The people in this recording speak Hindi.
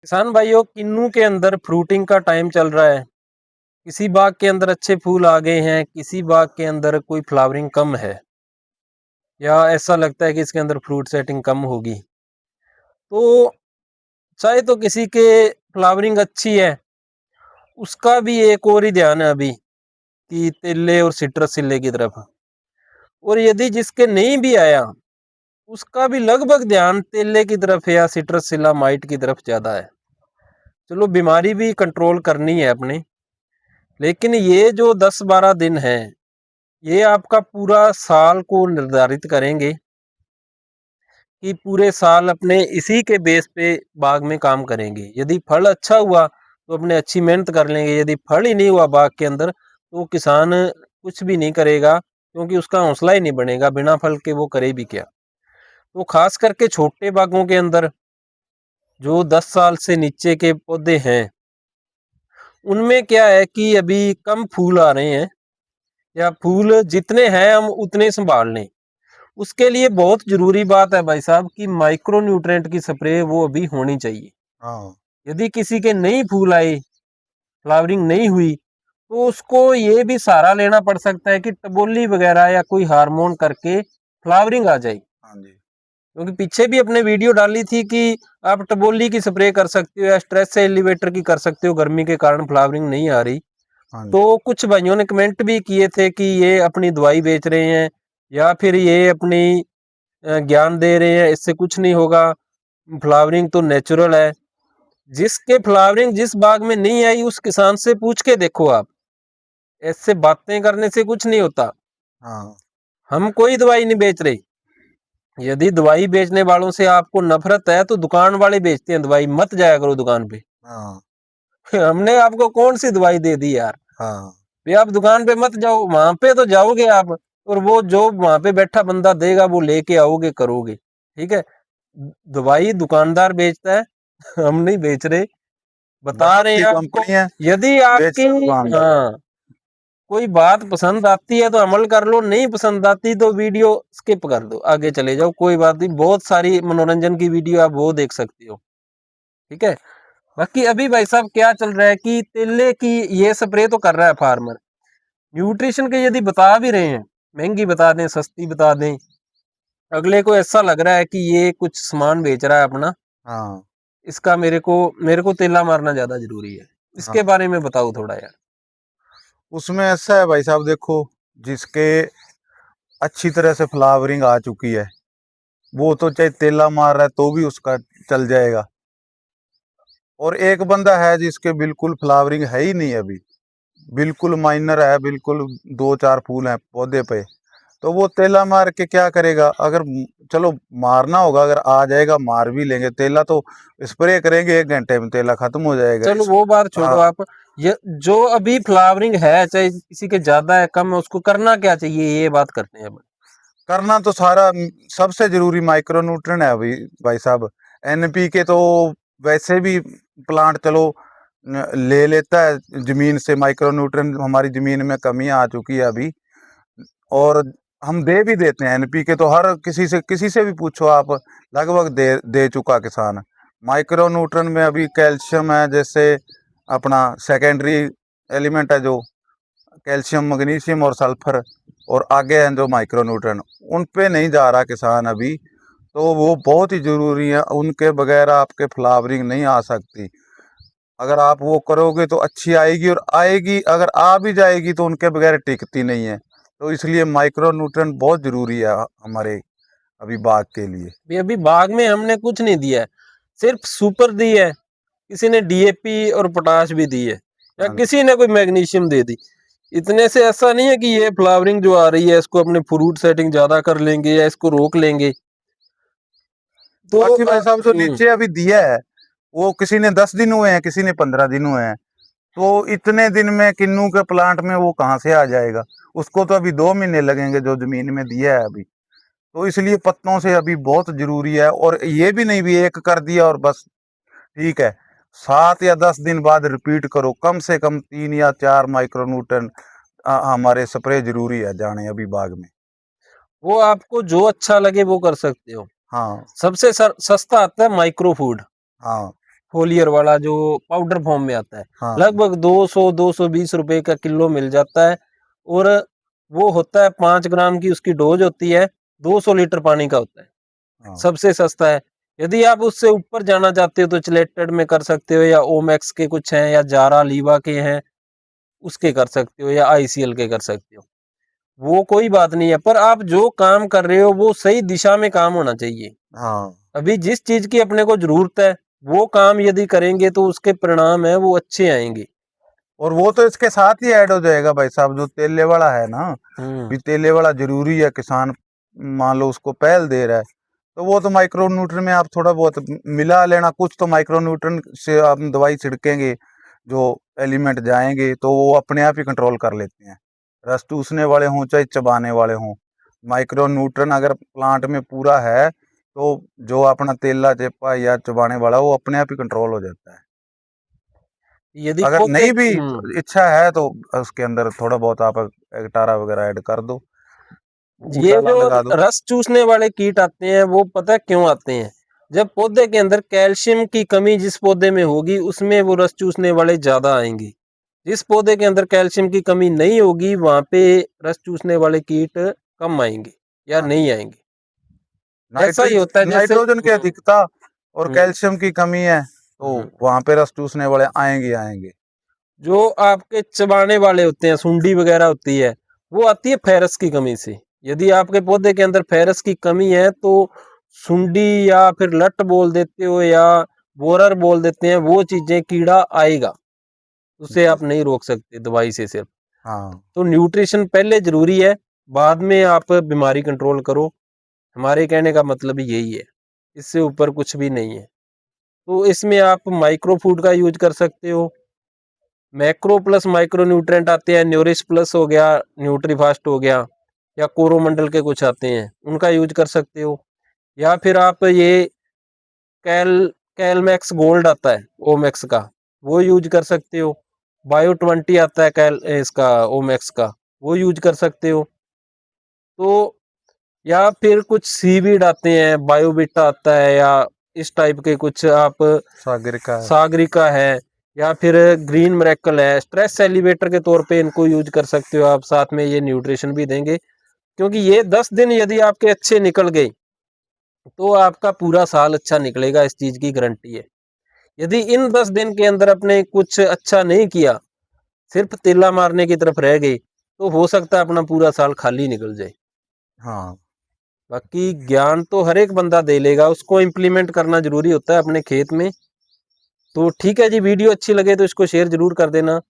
किसान भाइयों, किन्नू के अंदर फ्रूटिंग का टाइम चल रहा है। किसी बाग के अंदर अच्छे फूल आ गए हैं, किसी बाग के अंदर कोई फ्लावरिंग कम है, या ऐसा लगता है कि इसके अंदर फ्रूट सेटिंग कम होगी। तो चाहे तो किसी के फ्लावरिंग अच्छी है, उसका भी एक और ही ध्यान है अभी कि तेले और सिट्रस सिल्ले की तरफ। और यदि जिसके नहीं भी आया, उसका भी लगभग ध्यान तेले की तरफ या सिट्रस सिल्ला माइट की तरफ ज्यादा है। चलो, बीमारी भी कंट्रोल करनी है अपने, लेकिन ये जो 10-12 दिन है, ये आपका पूरा साल को निर्धारित करेंगे कि पूरे साल अपने इसी के बेस पे बाग में काम करेंगे। यदि फल अच्छा हुआ तो अपने अच्छी मेहनत कर लेंगे, यदि फल ही नहीं हुआ बाग के अंदर तो किसान कुछ भी नहीं करेगा, क्योंकि उसका हौसला ही नहीं बनेगा। बिना फल के वो करे भी क्या। तो खास करके छोटे बागों के अंदर जो 10 साल से नीचे के पौधे हैं, उनमें क्या है कि अभी कम फूल आ रहे हैं, या फूल जितने हैं हम उतने संभाल लें। उसके लिए बहुत जरूरी बात है भाई साहब कि माइक्रो न्यूट्रेंट की स्प्रे वो अभी होनी चाहिए। हाँ यदि किसी के नहीं फूल आए, फ्लावरिंग नहीं हुई, तो उसको ये भी सहारा लेना पड़ सकता है कि टबोली वगैरह या कोई हार्मोन करके फ्लावरिंग आ जाए। हाँ जी। क्योंकि पीछे भी अपने वीडियो डाली थी कि आप टबोली की स्प्रे कर सकते हो या स्ट्रेस एलिवेटर की कर सकते हो, गर्मी के कारण फ्लावरिंग नहीं आ रही। हाँ जी। तो कुछ भाइयों ने कमेंट भी किए थे कि ये अपनी दवाई बेच रहे हैं, या फिर ये अपनी ज्ञान दे रहे हैं, इससे कुछ नहीं होगा, फ्लावरिंग तो नेचुरल है। जिसके फ्लावरिंग जिस बाग में नहीं आई, उस किसान से पूछ के देखो आप। ऐसे बातें करने से कुछ नहीं होता। हाँ हम कोई दवाई नहीं बेच रहे। यदि दवाई बेचने वालों से आपको नफरत है तो दुकान वाले बेचते हैं दवाई, मत जाया करो दुकान पे। हाँ हमने आपको कौन सी दवाई दे दी यार। हाँ भी आप दुकान पे मत जाओ, वहां पे तो जाओगे आप, और वो जो वहां पे बैठा बंदा देगा वो लेके आओगे, करोगे। ठीक है, दवाई दुकानदार बेचता है, हम नहीं बेच रहे, बता बहुत रहे हैं सी आपको। कंपनी है, यदि आपकी बेचता दुकानदार। हाँ कोई बात पसंद आती है तो अमल कर लो, नहीं पसंद आती तो वीडियो स्किप कर दो, आगे चले जाओ, कोई बात नहीं। बहुत सारी मनोरंजन की वीडियो आप वो देख सकते हो। ठीक है। बाकी अभी भाई साहब क्या चल रहा है कि तेले की ये स्प्रे तो कर रहा है फार्मर, न्यूट्रिशन के यदि बता भी रहे हैं, महंगी बता दें सस्ती बता दें, अगले को ऐसा लग रहा है कि ये कुछ सामान बेच रहा है अपना, हाँ इसका मेरे को तेला मारना ज्यादा जरूरी है। इसके हाँ। बारे में बताओ थोड़ा यार। उसमें ऐसा है भाई साहब, देखो, जिसके अच्छी तरह से फ्लावरिंग आ चुकी है, वो तो चाहे तेला मार रहा है तो भी उसका चल जाएगा। और एक बंदा है जिसके बिल्कुल फ्लावरिंग है ही नहीं अभी, बिल्कुल माइनर है, बिल्कुल दो चार फूल हैं पौधे पे, तो वो तेला मार के क्या करेगा? अगर चलो मारना होगा, अगर आ जाएगा मार भी लेंगे। तेला तो स्प्रे करेंगे, 1 घंटे में तेला खत्म हो जाएगा चलो इस। वो बात छोड़ो हाँ, आप। ये जो अभी फ्लावरिंग है, चाहे किसी के ज्यादा है कम है, उसको करना क्या चाहिए ये बात करते हैं अब। करना तो सारा सबसे जरूरी माइक्रो न्यूट्रन है अभी भाई साहब। एनपीके तो वैसे भी प्लांट चलो ले लेता है जमीन से। माइक्रो न्यूट्रन हमारी जमीन में कमी आ चुकी है अभी, और हम दे भी देते हैं। एनपीके तो हर किसी से भी पूछो आप, लगभग दे दे चुका किसान। माइक्रो न्यूट्रन में अभी कैल्शियम है, जैसे अपना सेकेंडरी एलिमेंट है जो कैल्शियम, मैग्नीशियम और सल्फर, और आगे हैं जो माइक्रो न्यूट्रन, उन पे नहीं जा रहा किसान अभी। तो वो बहुत ही जरूरी है, उनके बगैर आपके फ्लावरिंग नहीं आ सकती। अगर आप वो करोगे तो अच्छी आएगी, और आएगी, अगर आ भी जाएगी तो उनके बगैर टिकती नहीं है। तो इसलिए माइक्रो न्यूट्रन बहुत जरूरी है हमारे अभी बाग के लिए। अभी बाग में हमने कुछ नहीं दिया है, सिर्फ सुपर दी है, किसी ने डीएपी और पोटाश भी दी है, या हाँ, किसी ने कोई मैग्नीशियम दे दी। इतने से ऐसा नहीं है कि ये फ्लावरिंग जो आ रही है इसको अपने फ्रूट सेटिंग ज्यादा कर लेंगे या इसको रोक लेंगे। तो बाकी भाई साहब जो नीचे अभी दिया है, वो किसी ने 10 दिन हुए हैं, किसी ने 15 दिन हुए हैं। तो इतने दिन में किन्नू के प्लांट में वो कहाँ से आ जाएगा? उसको तो अभी 2 महीने लगेंगे जो जमीन में दिया है अभी। तो इसलिए पत्तों से अभी बहुत जरूरी है। और ये भी नहीं भी एक कर दिया और बस ठीक है, 7 या 10 दिन बाद रिपीट करो, कम से कम 3 या 4 माइक्रोन्यूटन हमारे स्प्रे जरूरी है जाने अभी बाग में। वो आपको जो अच्छा लगे वो कर सकते हो। हाँ सबसे सस्ता आता है माइक्रो फूड। हाँ फोलियर वाला जो पाउडर फॉर्म में आता है, हाँ लगभग 200-220 रुपए का किलो मिल जाता है। और वो होता है 5 ग्राम की उसकी डोज होती है, 200 लीटर पानी का होता है, हाँ सबसे सस्ता है। यदि आप उससे ऊपर जाना चाहते हो तो चिलेटेड में कर सकते हो, या ओमैक्स के कुछ हैं, या जारा लीवा के हैं, उसके कर सकते हो, या आईसीएल के कर सकते हो। वो कोई बात नहीं है, पर आप जो काम कर रहे हो वो सही दिशा में काम होना चाहिए। हाँ। अभी जिस चीज की अपने को जरूरत है वो काम यदि करेंगे तो उसके परिणाम है वो अच्छे आएंगे। और वो तो इसके साथ ही ऐड हो जाएगा भाई साहब, जो तेले वाला है ना, हम्म। भी तेले वाला जरूरी है, किसान मान लो उसको पहल दे रहा है, तो वो तो माइक्रो न्यूट्रन में आप थोड़ा बहुत मिला लेना, कुछ तो माइक्रो न्यूट्रन से आप दवाई छिड़केंगे, जो एलिमेंट जाएंगे तो वो अपने आप ही कंट्रोल कर लेते हैं, रस चूसने वाले हों चाहे चबाने वाले हों। माइक्रो न्यूट्रन अगर प्लांट में पूरा है तो जो अपना तेला चेपा या चबाने वाला वो अपने आप ही कंट्रोल हो जाता है। यदि अगर पौधे नहीं भी इच्छा है तो उसके अंदर थोड़ा बहुत आप एकटारा वगैरह ऐड कर दो, ये ऊटाला जो लगा दो। रस चूसने वाले कीट आते हैं वो पता है क्यों आते हैं? जब पौधे के अंदर कैल्शियम की कमी जिस पौधे में होगी उसमें वो रस चूसने वाले ज्यादा आएंगे। जिस पौधे के अंदर कैल्शियम की कमी नहीं होगी वहां पे रस चूसने वाले कीट कम आएंगे या हाँ, नहीं आएंगे। ऐसा ही होता है जैसे नाइट्रोजन की अधिकता और हम्म, कैल्शियम की कमी है तो हम्म। वहां पे रस चूसने वाले आएंगे आएंगे। जो आपके चबाने वाले होते हैं, सुंडी वगैरह होती है, वो आती है फेरस की कमी से। यदि आपके पौधे के अंदर फेरस की कमी है तो सुंडी या फिर लट बोल देते हो या बोरर बोल देते हैं, वो चीजें कीड़ा आएगा, उसे जी। आप नहीं रोक सकते दवाई से सिर्फ। हाँ तो न्यूट्रिशन पहले जरूरी है, बाद में आप बीमारी कंट्रोल करो। हमारे कहने का मतलब ही यही है, इससे ऊपर कुछ भी नहीं है। तो इसमें आप माइक्रो फूड का यूज कर सकते हो, मैक्रो प्लस माइक्रो न्यूट्रेंट आते हैं, न्यूरिश प्लस हो गया, न्यूट्रीफास्ट हो गया, या कोरोमंडल के कुछ आते हैं उनका यूज कर सकते हो। या फिर आप ये कैल कैलमैक्स गोल्ड आता है ओमैक्स का, वो यूज कर सकते हो। बायो 20 आता है कैल इसका ओमैक्स का, वो यूज कर सकते हो। तो या फिर कुछ सीवीड आते हैं, बायोबिटा आता है, या इस टाइप के कुछ आप सागर का है। सागरिका है, या फिर ग्रीन मिरेकल है, स्ट्रेस एलिवेटर के तौर पे इनको यूज कर सकते हो आप। साथ में ये न्यूट्रिशन भी देंगे, क्योंकि ये 10 दिन यदि आपके अच्छे निकल गए तो आपका पूरा साल अच्छा निकलेगा, इस चीज की गारंटी है। यदि इन 10 दिन के अंदर अपने कुछ अच्छा नहीं किया, सिर्फ तेला मारने की तरफ रह गए, तो हो सकता है अपना पूरा साल खाली निकल जाए। हाँ बाकी ज्ञान तो हर एक बंदा दे लेगा, उसको इम्प्लीमेंट करना जरूरी होता है अपने खेत में। तो ठीक है जी, वीडियो अच्छी लगे तो इसको शेयर जरूर कर देना।